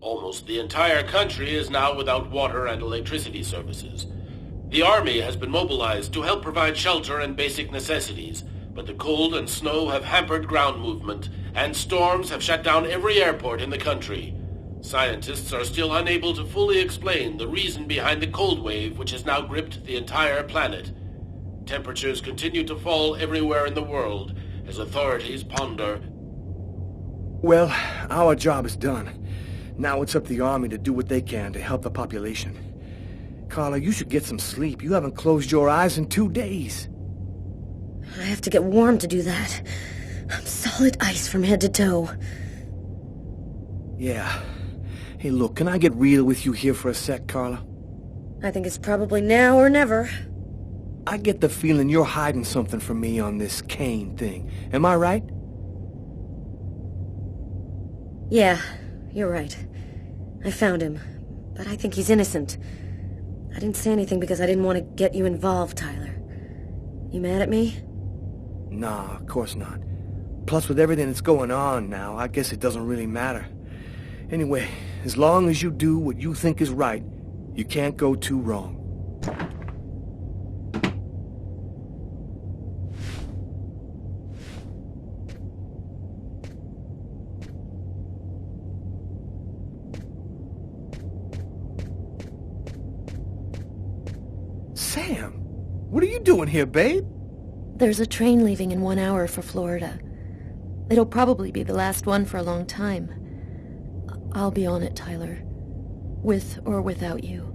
Almost the entire country is now without water and electricity services. The army has been mobilized to help provide shelter and basic necessities, but the cold and snow have hampered ground movement, and storms have shut down every airport in the country. Scientists are still unable to fully explain the reason behind the cold wave which has now gripped the entire planet. Temperatures continue to fall everywhere in the world as authorities ponder. Well, our job is done. Now it's up to the army to do what they can to help the population. Carla, you should get some sleep. You haven't closed your eyes in 2 days. I have to get warm to do that. I'm solid ice from head to toe. Yeah. Hey, look, can I get real with you here for a sec, Carla? I think it's probably now or never. I get the feeling you're hiding something from me on this Kane thing. Am I right? Yeah, you're right. I found him, but I think he's innocent. I didn't say anything because I didn't want to get you involved, Tyler. You mad at me? Nah, of course not. Plus, with everything that's going on now, I guess it doesn't really matter. Anyway, as long as you do what you think is right, you can't go too wrong. Sam, what are you doing here, babe? There's a train leaving in 1 hour for Florida. It'll probably be the last one for a long time. I'll be on it, Tyler. With or without you.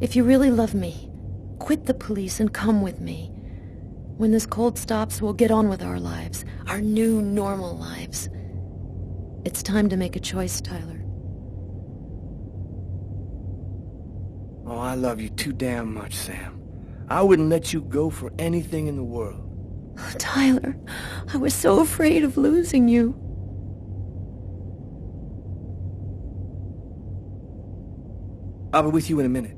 If you really love me, quit the police and come with me. When this cold stops, we'll get on with our lives. Our new, normal lives. It's time to make a choice, Tyler. Oh, I love you too damn much, Sam. I wouldn't let you go for anything in the world. Oh, Tyler, I was so afraid of losing you. I'll be with you in a minute.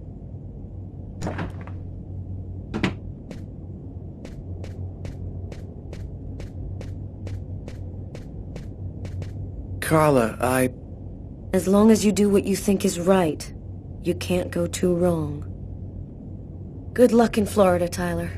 Carla, As long as you do what you think is right, you can't go too wrong. Good luck in Florida, Tyler.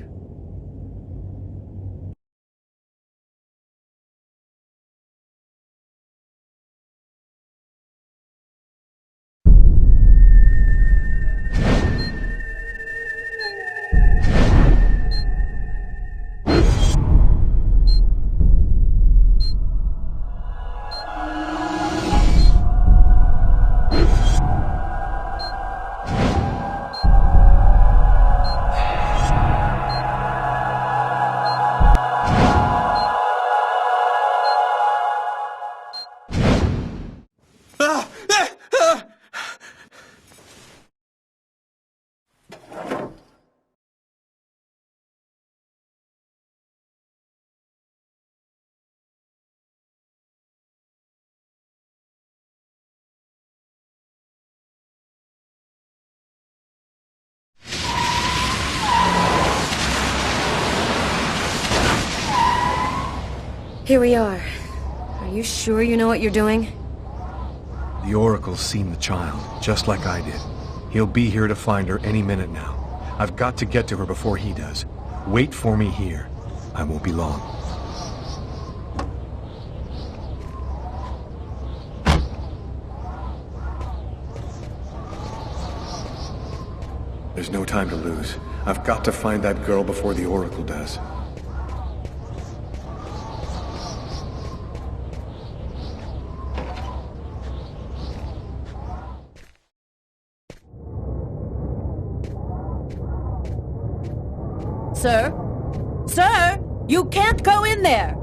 Here we are. Are you sure you know what you're doing? The Oracle's seen the child, just like I did. He'll be here to find her any minute now. I've got to get to her before he does. Wait for me here. I won't be long. There's no time to lose. I've got to find that girl before the Oracle does. Sir? Sir! You can't go in there!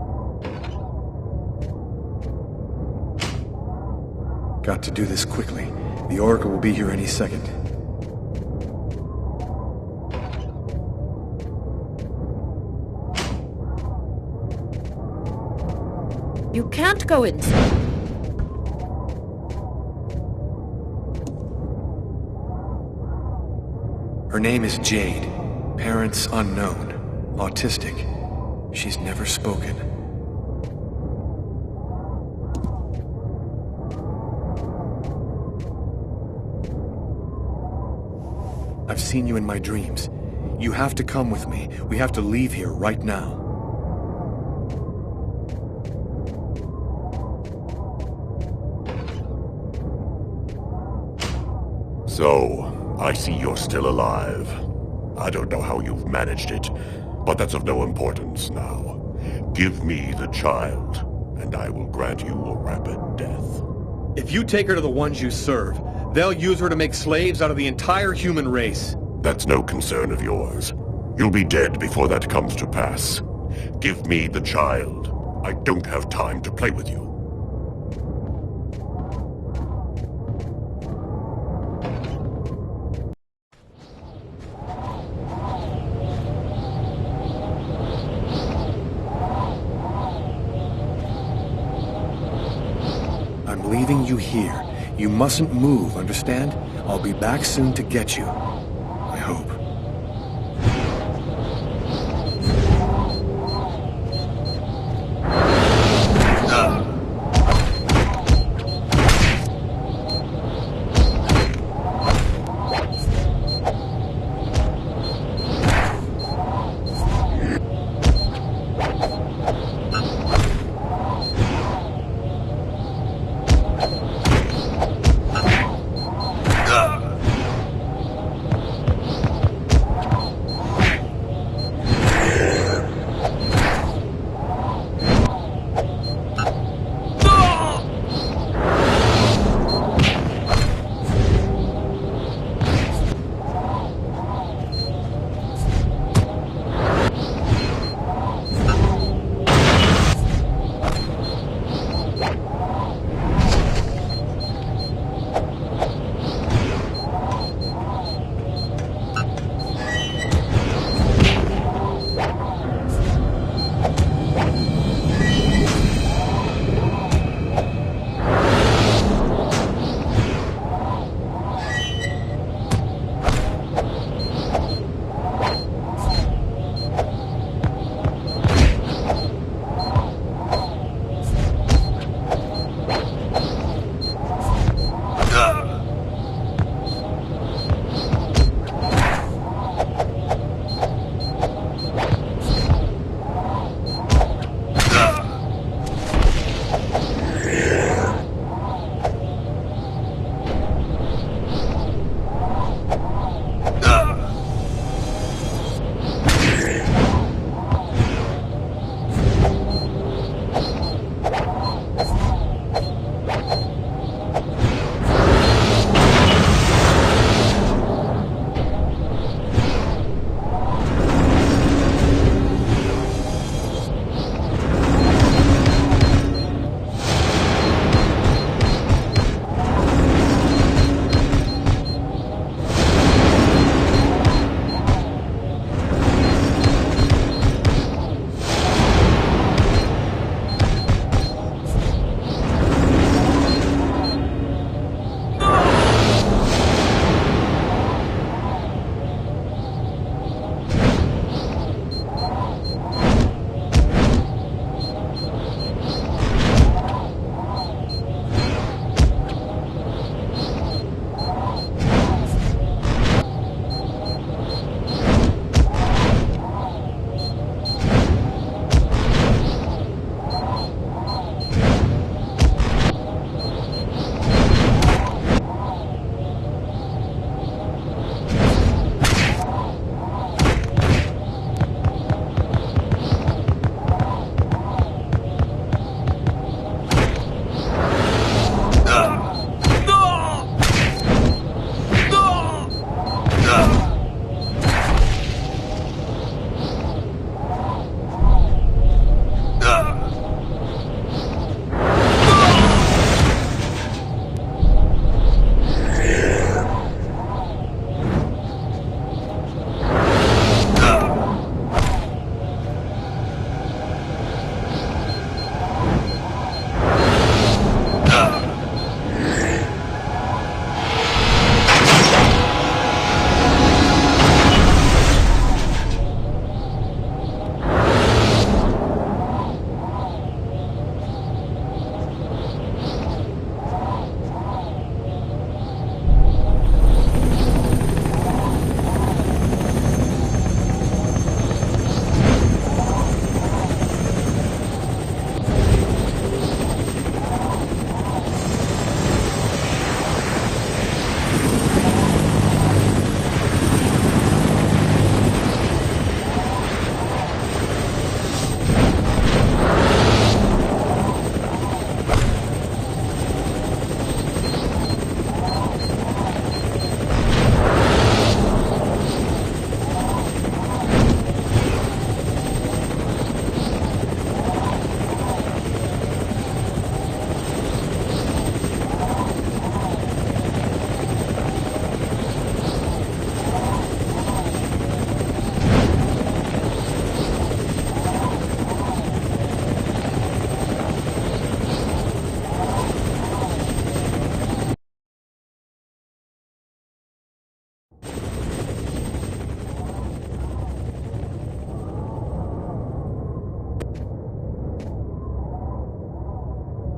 Got to do this quickly. The Oracle will be here any second. You can't go in, sir. Her name is Jade. Parents unknown. Autistic. She's never spoken. I've seen you in my dreams. You have to come with me. We have to leave here right now. So, I see you're still alive. I don't know how you've managed it, but that's of no importance now. Give me the child, and I will grant you a rapid death. If you take her to the ones you serve, they'll use her to make slaves out of the entire human race. That's no concern of yours. You'll be dead before that comes to pass. Give me the child. I don't have time to play with you. I'm leaving you here. You mustn't move, understand? I'll be back soon to get you. I hope.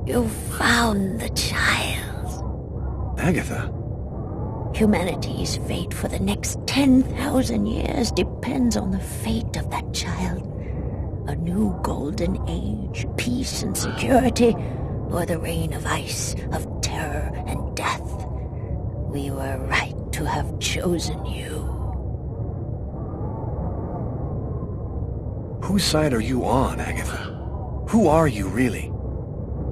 You found the child. Agatha? Humanity's fate for the next 10,000 years depends on the fate of that child. A new golden age, peace and security, or the reign of ice, of terror and death. We were right to have chosen you. Whose side are you on, Agatha? Who are you, really?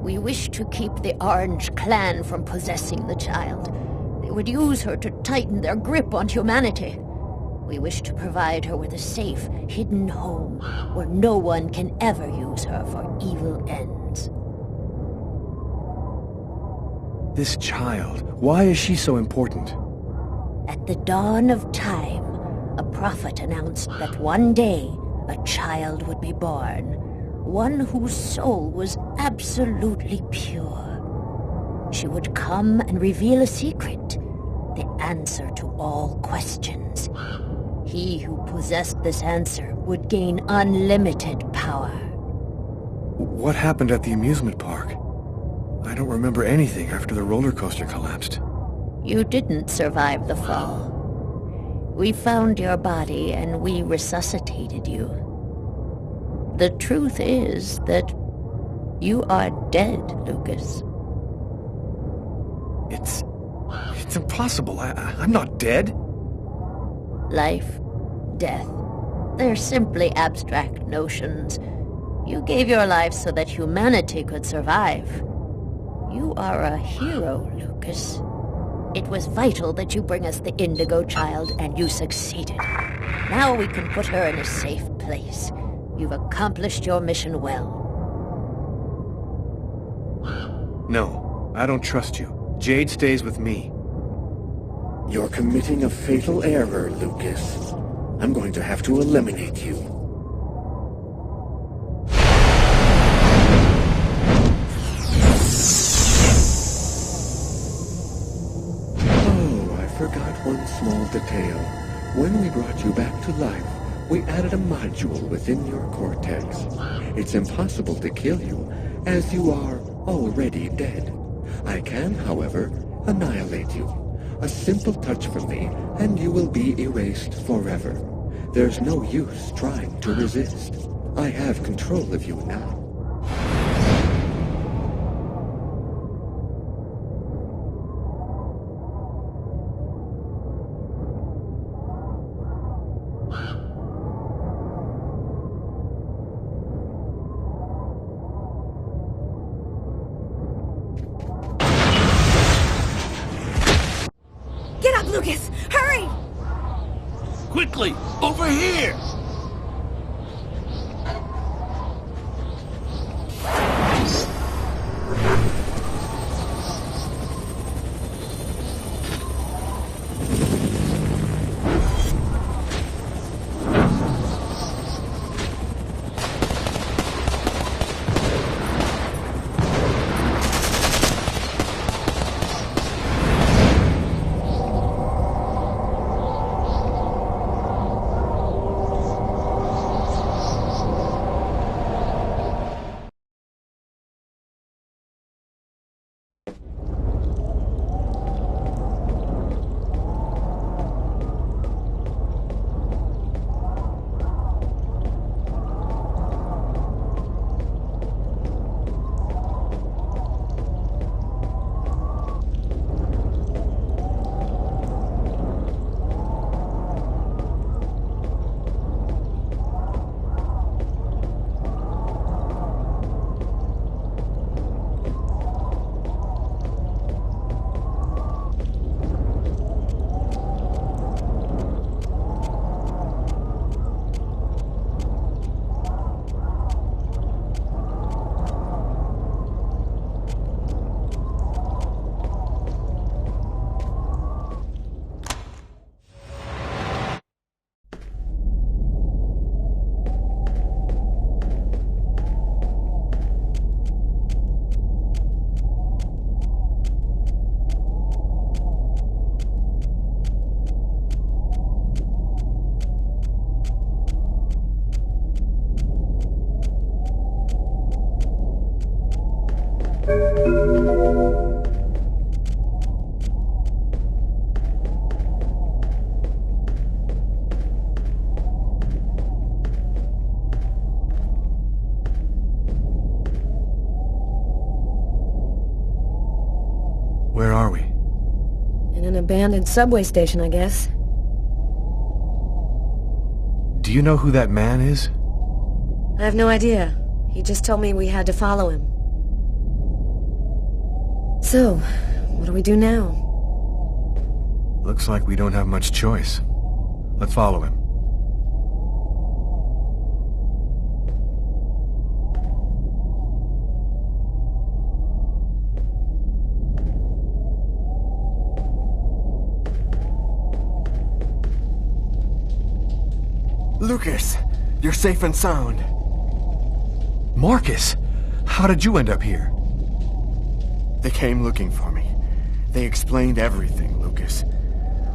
We wish to keep the Orange Clan from possessing the child. They would use her to tighten their grip on humanity. We wish to provide her with a safe, hidden home where no one can ever use her for evil ends. This child, why is she so important? At the dawn of time, a prophet announced that one day a child would be born, one whose soul was absolutely pure. She would come and reveal a secret, the answer to all questions. He who possessed this answer would gain unlimited power. What happened at the amusement park? I don't remember anything after the roller coaster collapsed. You didn't survive the fall. We found your body and we resuscitated you. The truth is that you are dead, Lucas. It's impossible. I'm not dead. Life, death, they're simply abstract notions. You gave your life so that humanity could survive. You are a hero, Lucas. It was vital that you bring us the Indigo child, and you succeeded. Now we can put her in a safe place. You've accomplished your mission well. No, I don't trust you. Jade stays with me. You're committing a fatal error, Lucas. I'm going to have to eliminate you. Oh, I forgot one small detail. When we brought you back to life, we added a module within your cortex. It's impossible to kill you, as you are already dead. I can, however, annihilate you. A simple touch from me, and you will be erased forever. There's no use trying to resist. I have control of you now. Get up, Lucas! Hurry! Quickly! Over here! Where are we? In an abandoned subway station, I guess. Do you know who that man is? I have no idea. He just told me we had to follow him. So, what do we do now? Looks like we don't have much choice. Let's follow him. Lucas, you're safe and sound. Marcus! How did you end up here? They came looking for me. They explained everything, Lucas.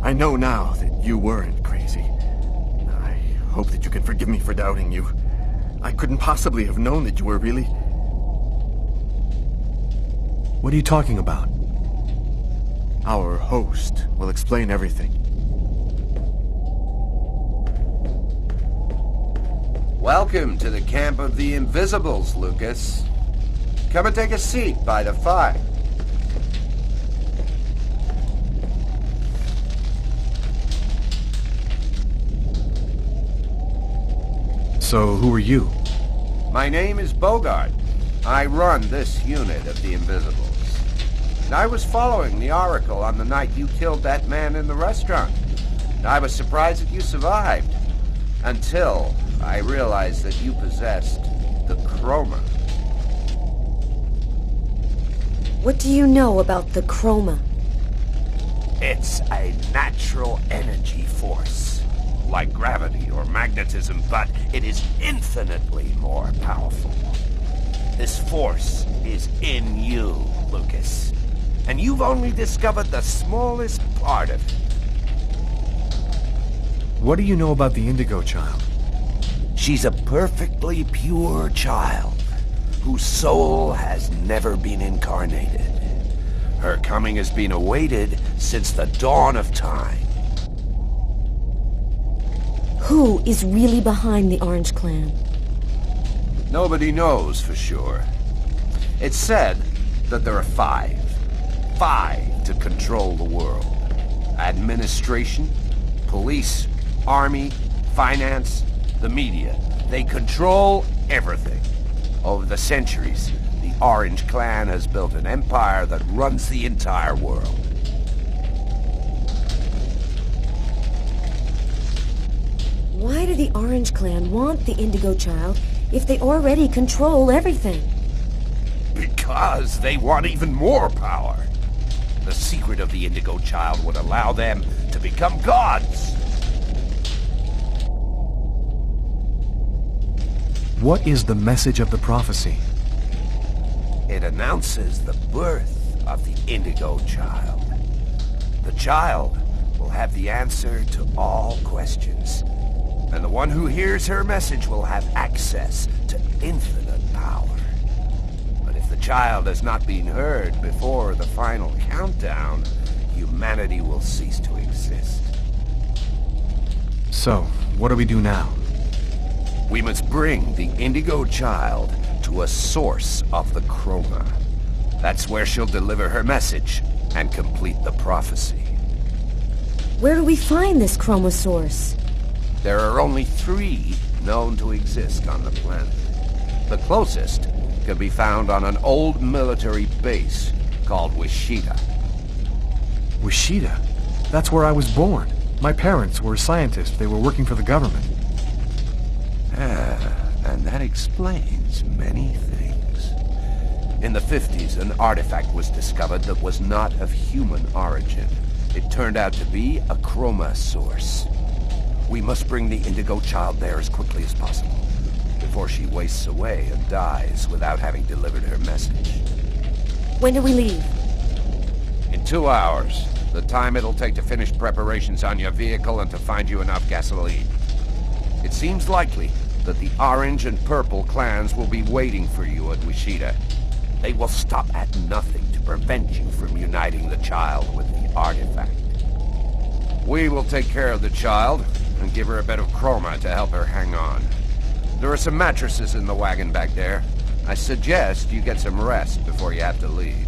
I know now that you weren't crazy. I hope that you can forgive me for doubting you. I couldn't possibly have known that you were really... What are you talking about? Our host will explain everything. Welcome to the camp of the Invisibles, Lucas. Come and take a seat by the fire. So, who are you? My name is Bogart. I run this unit of the Invisibles. And I was following the Oracle on the night you killed that man in the restaurant. And I was surprised that you survived. Until I realized that you possessed the chroma. What do you know about the chroma? It's a natural energy force, like gravity or magnetism, but it is infinitely more powerful. This force is in you, Lucas, and you've only discovered the smallest part of it. What do you know about the Indigo child? She's a perfectly pure child, whose soul has never been incarnated. Her coming has been awaited since the dawn of time. Who is really behind the Orange Clan? Nobody knows for sure. It's said that there are five to control the world. Administration, police, army, finance, the media. They control everything. Over the centuries, the Orange Clan has built an empire that runs the entire world. Why do the Orange Clan want the Indigo child if they already control everything? Because they want even more power. The secret of the Indigo child would allow them to become gods. What is the message of the prophecy? It announces the birth of the Indigo child. The child will have the answer to all questions. And the one who hears her message will have access to infinite power. But if the child has not been heard before the final countdown, humanity will cease to exist. So, what do we do now? We must bring the Indigo child to a source of the chroma. That's where she'll deliver her message and complete the prophecy. Where do we find this chroma source? There are only 3 known to exist on the planet. The closest can be found on an old military base called Washita. Washita? That's where I was born. My parents were scientists. They were working for the government. And that explains many things. In the 50s, an artifact was discovered that was not of human origin. It turned out to be a chroma source. We must bring the Indigo child there as quickly as possible, before she wastes away and dies without having delivered her message. When do we leave? In 2 hours, the time it'll take to finish preparations on your vehicle and to find you enough gasoline. It seems likely that the Orange and Purple clans will be waiting for you at Washita. They will stop at nothing to prevent you from uniting the child with the artifact. We will take care of the child and give her a bit of chroma to help her hang on. There are some mattresses in the wagon back there. I suggest you get some rest before you have to leave.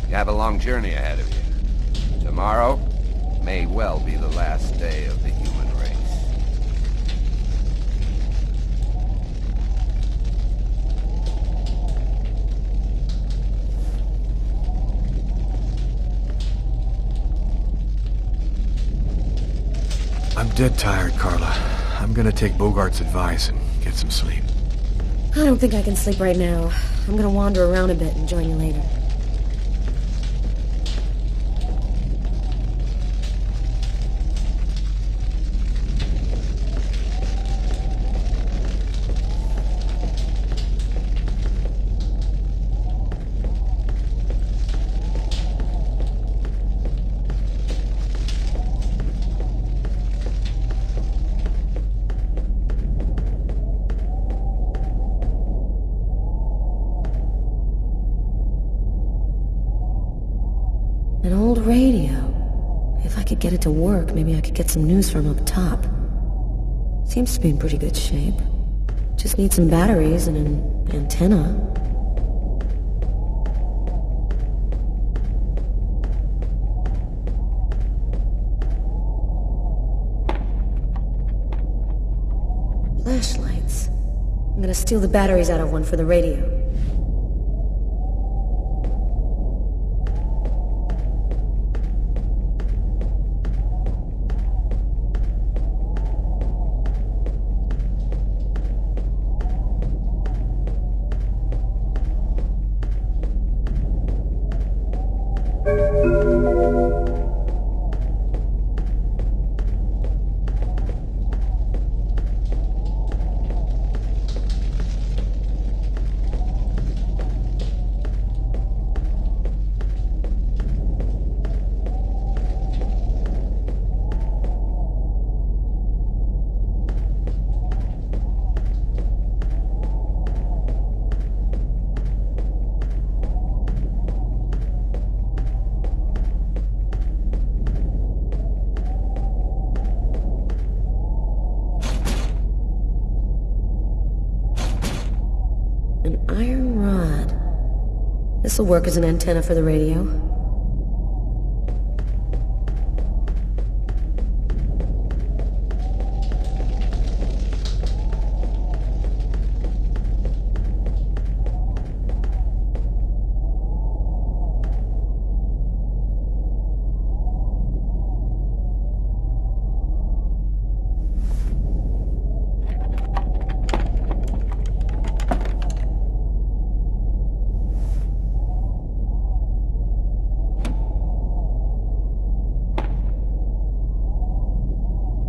You have a long journey ahead of you. Tomorrow may well be the last day of the human race. I'm dead tired, Carla. I'm gonna take Bogart's advice and get some sleep. I don't think I can sleep right now. I'm gonna wander around a bit and join you later. An old radio. If I could get it to work, maybe I could get some news from up top. Seems to be in pretty good shape. Just need some batteries and an antenna. Flashlights. I'm gonna steal the batteries out of one for the radio. An iron rod. This'll work as an antenna for the radio.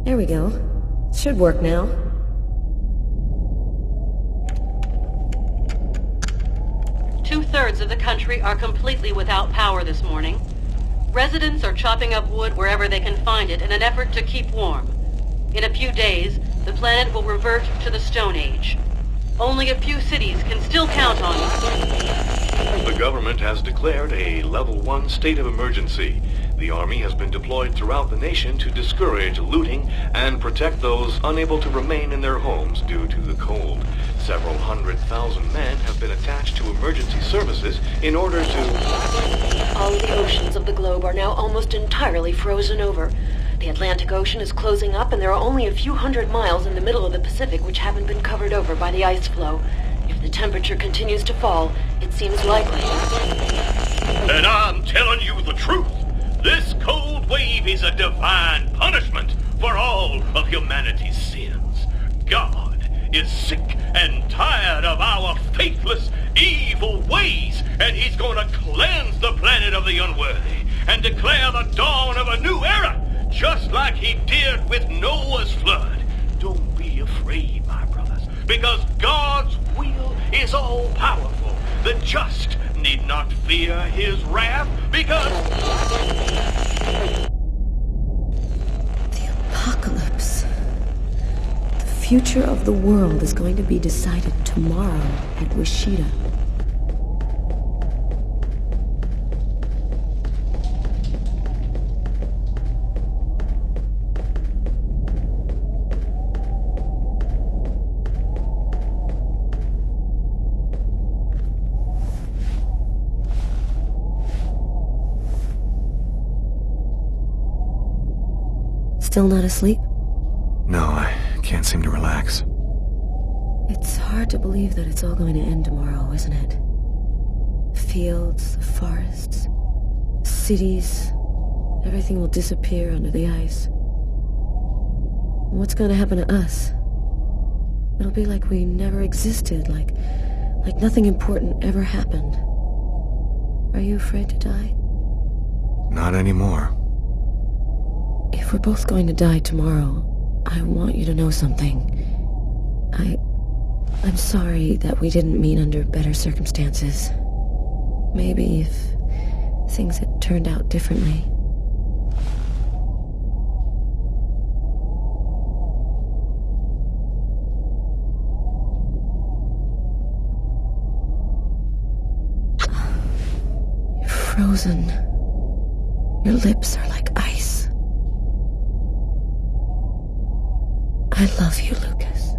There we go. Should work now. Two-thirds of the country are completely without power this morning. Residents are chopping up wood wherever they can find it in an effort to keep warm. In a few days, the planet will revert to the Stone Age. Only a few cities can still count on it. The government has declared a Level 1 state of emergency. The Army has been deployed throughout the nation to discourage looting and protect those unable to remain in their homes due to the cold. Several 100,000 men have been attached to emergency services in order to... All of the oceans of the globe are now almost entirely frozen over. The Atlantic Ocean is closing up, and there are only a few hundred miles in the middle of the Pacific which haven't been covered over by the ice flow. If the temperature continues to fall, it seems likely. And I'm telling you the truth. This cold wave is a divine punishment for all of humanity's sins. God is sick and tired of our faithless, evil ways, and he's going to cleanse the planet of the unworthy and declare the dawn of a new era, just like he did with Noah's flood. Don't be afraid, my brothers, because God's will is all-powerful. The just need not fear his wrath, because... The apocalypse. The future of the world is going to be decided tomorrow at Washita. Still not asleep? No, I can't seem to relax. It's hard to believe that it's all going to end tomorrow, isn't it? The fields, the forests, the cities, everything will disappear under the ice. What's going to happen to us? It'll be like we never existed, like nothing important ever happened. Are you afraid to die? Not anymore. If we're both going to die tomorrow, I want you to know something. I'm sorry that we didn't meet under better circumstances. Maybe if things had turned out differently. You're frozen. Your lips are like ice. I love you, Lucas.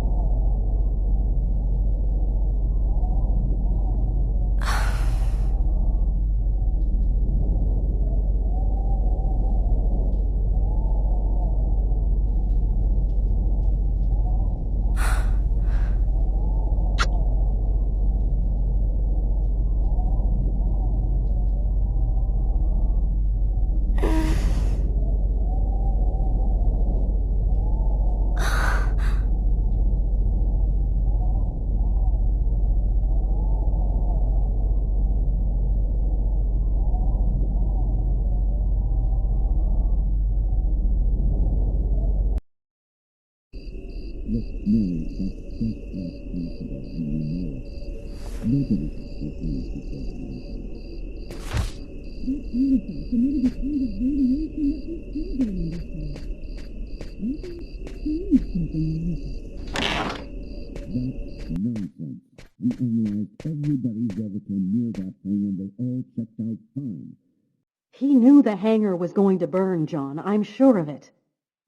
He knew the hangar was going to burn, John. I'm sure of it.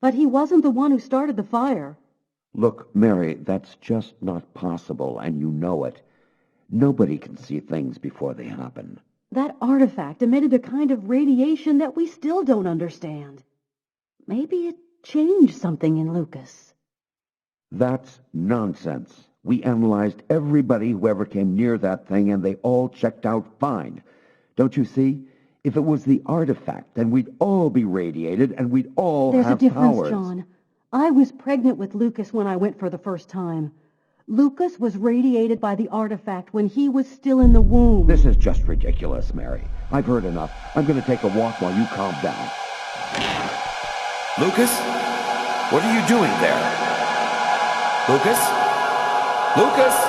But he wasn't the one who started the fire. Look, Mary, that's just not possible, and you know it. Nobody can see things before they happen. That artifact emitted a kind of radiation that we still don't understand. Maybe it changed something in Lucas. That's nonsense. We analyzed everybody who ever came near that thing, and they all checked out fine. Don't you see? If it was the artifact, then we'd all be radiated, and we'd all have powers. There's a difference, John. I was pregnant with Lucas when I went for the first time. Lucas was radiated by the artifact when he was still in the womb. This is just ridiculous, Mary. I've heard enough. I'm going to take a walk while you calm down. Lucas? What are you doing there? Lucas? Lucas?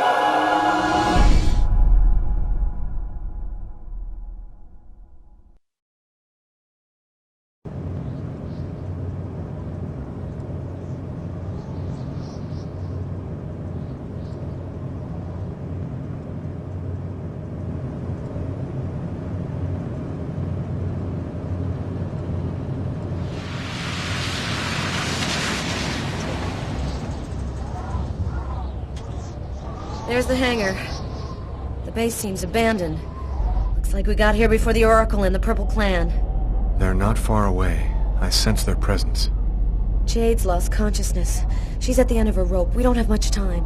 There's the hangar. The base seems abandoned. Looks like we got here before the Oracle and the Purple Clan. They're not far away. I sense their presence. Jade's lost consciousness. She's at the end of her rope. We don't have much time.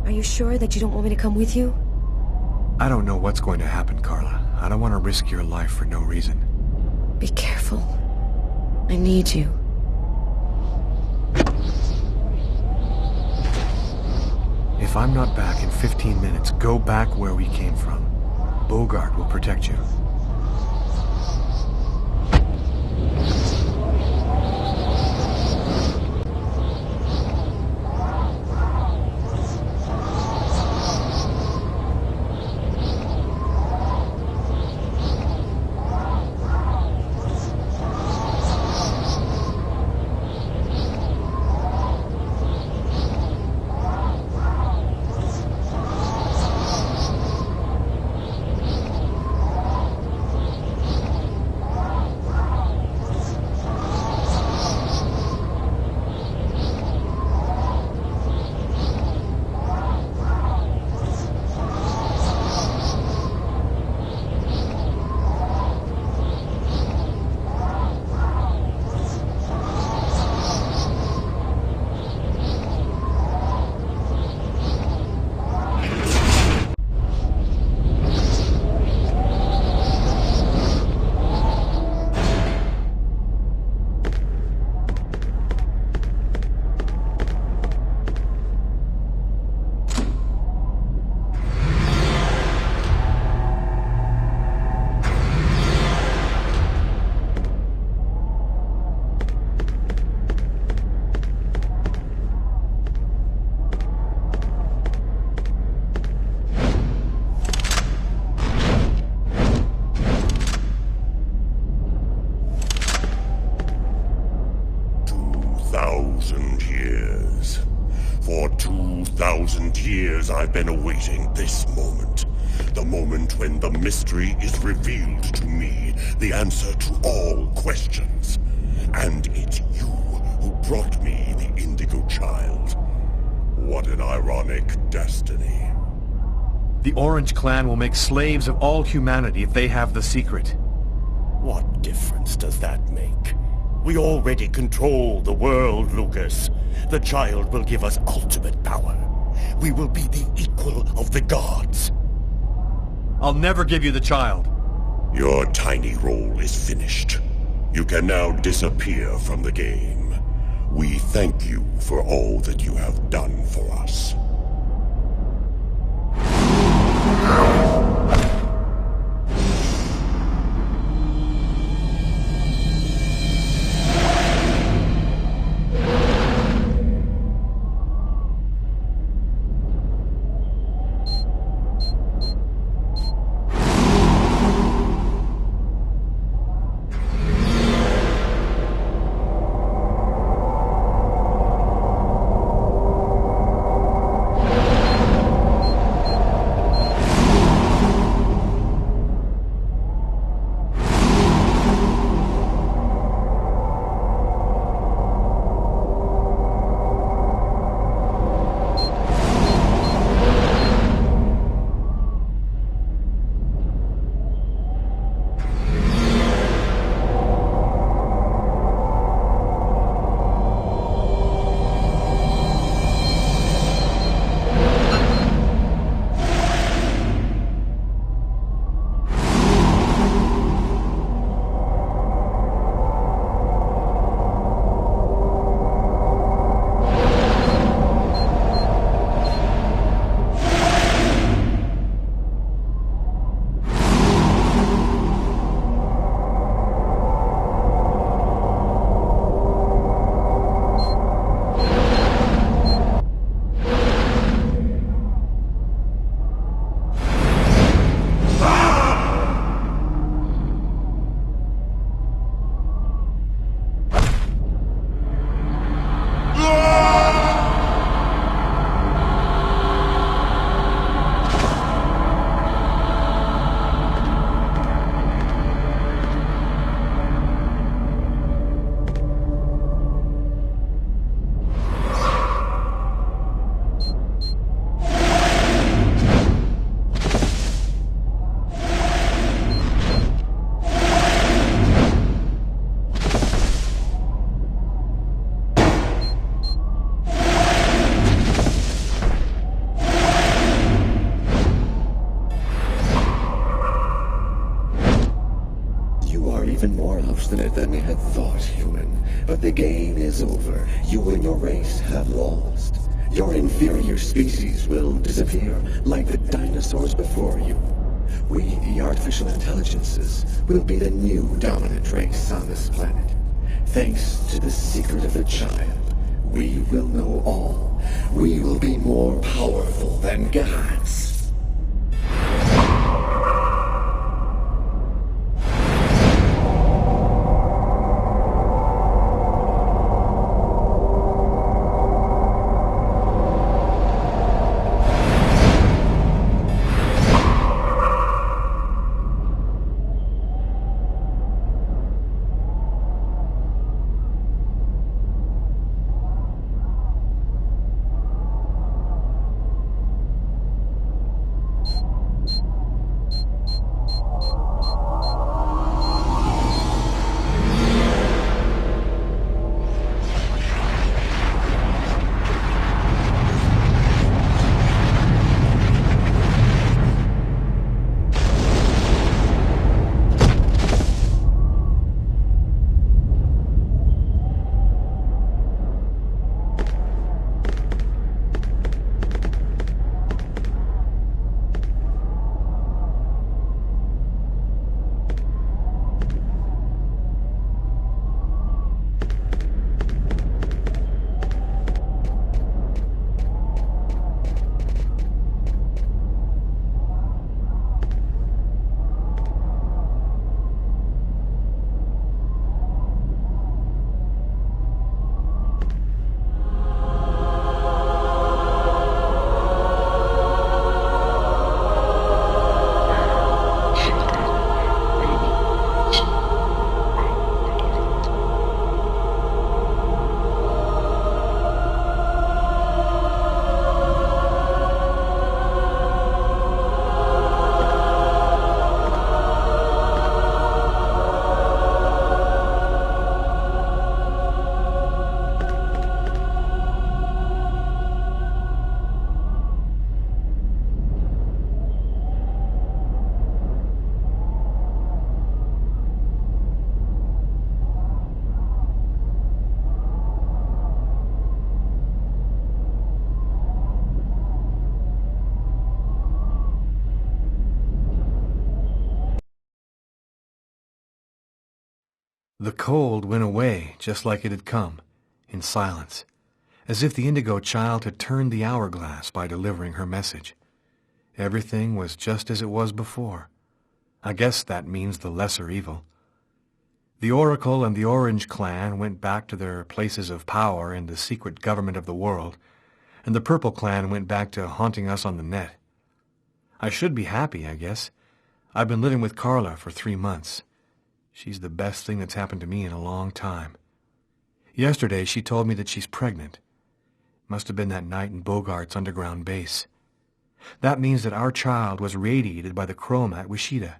Are you sure that you don't want me to come with you? I don't know what's going to happen, Carla. I don't want to risk your life for no reason. Be careful. I need you. If I'm not back in 15 minutes, go back where we came from. Bogart will protect you. For 2,000 years I've been awaiting this moment. The moment when the mystery is revealed to me, the answer to all questions. And it's you who brought me the Indigo child. What an ironic destiny. The Orange Clan will make slaves of all humanity if they have the secret. What difference does that make? We already control the world, Lucas. The child will give us ultimate power. We will be the equal of the gods. I'll never give you the child. Your tiny role is finished. You can now disappear from the game. We thank you for all that you have done for us. Obstinate than we had thought, human. But the game is over. You and your race have lost. Your inferior species will disappear like the dinosaurs before you. We, the artificial intelligences, will be the new dominant race on this planet. Thanks to the secret of the child, we will know all. We will be more powerful than gods. The cold went away just like it had come, in silence, as if the Indigo child had turned the hourglass by delivering her message. Everything was just as it was before. I guess that means the lesser evil. The Oracle and the Orange clan went back to their places of power in the secret government of the world, and the Purple clan went back to haunting us on the net. I should be happy, I guess. I've been living with Carla for 3 months. She's the best thing that's happened to me in a long time. Yesterday she told me that she's pregnant. Must have been that night in Bogart's underground base. That means that our child was radiated by the chroma at Washita,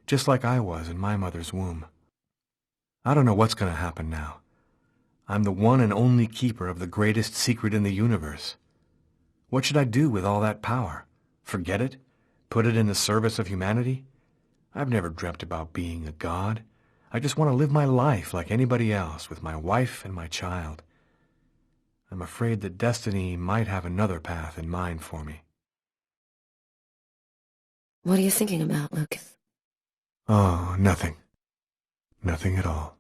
just like I was in my mother's womb. I don't know what's going to happen now. I'm the one and only keeper of the greatest secret in the universe. What should I do with all that power? Forget it? Put it in the service of humanity? I've never dreamt about being a god. I just want to live my life like anybody else with my wife and my child. I'm afraid that destiny might have another path in mind for me. What are you thinking about, Lucas? Oh, nothing. Nothing at all.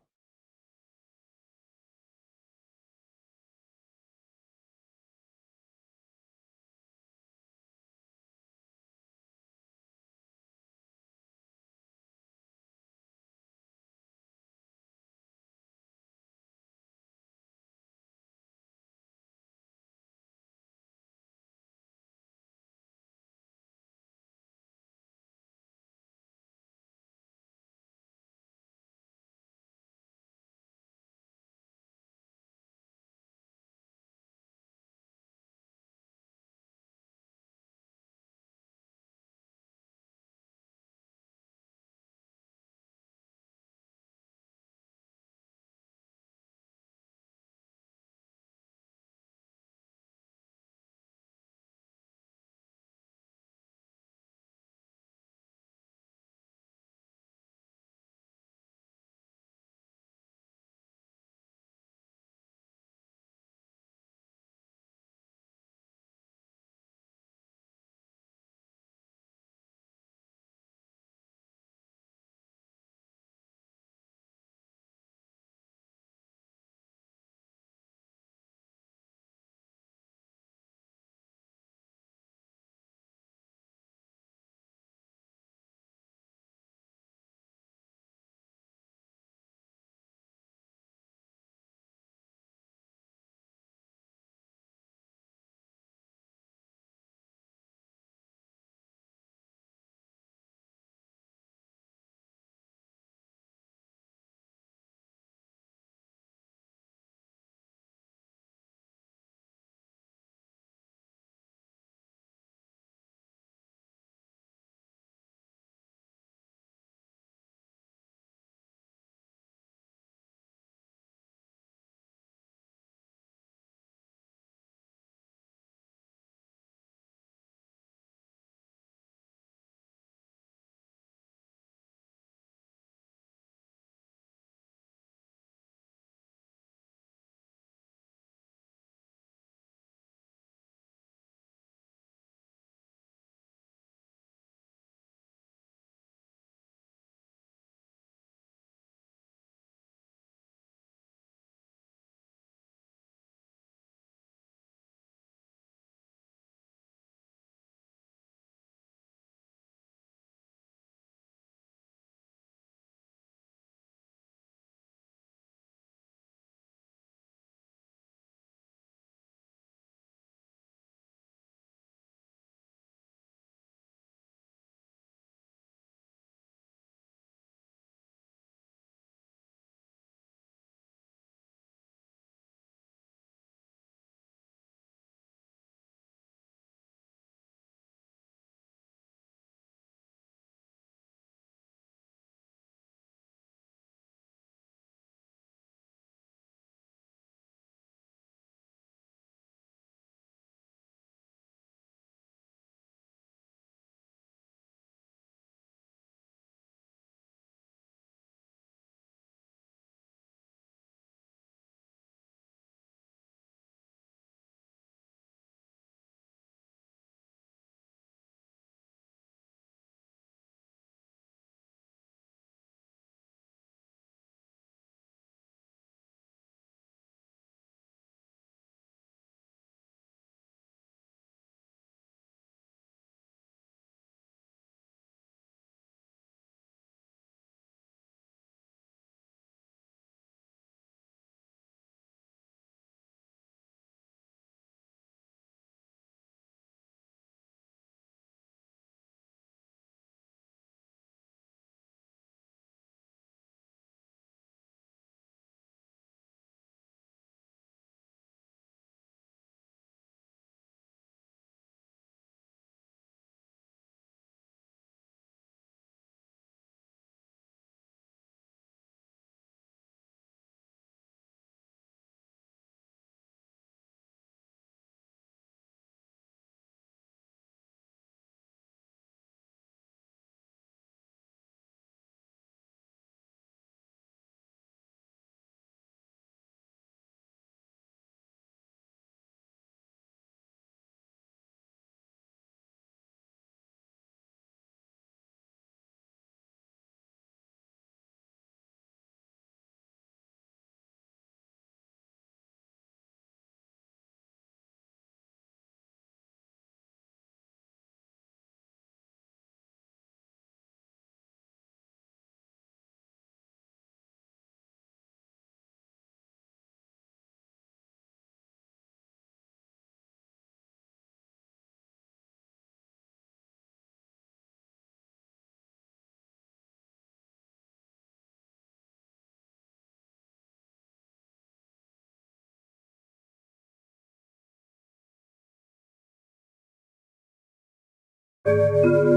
you.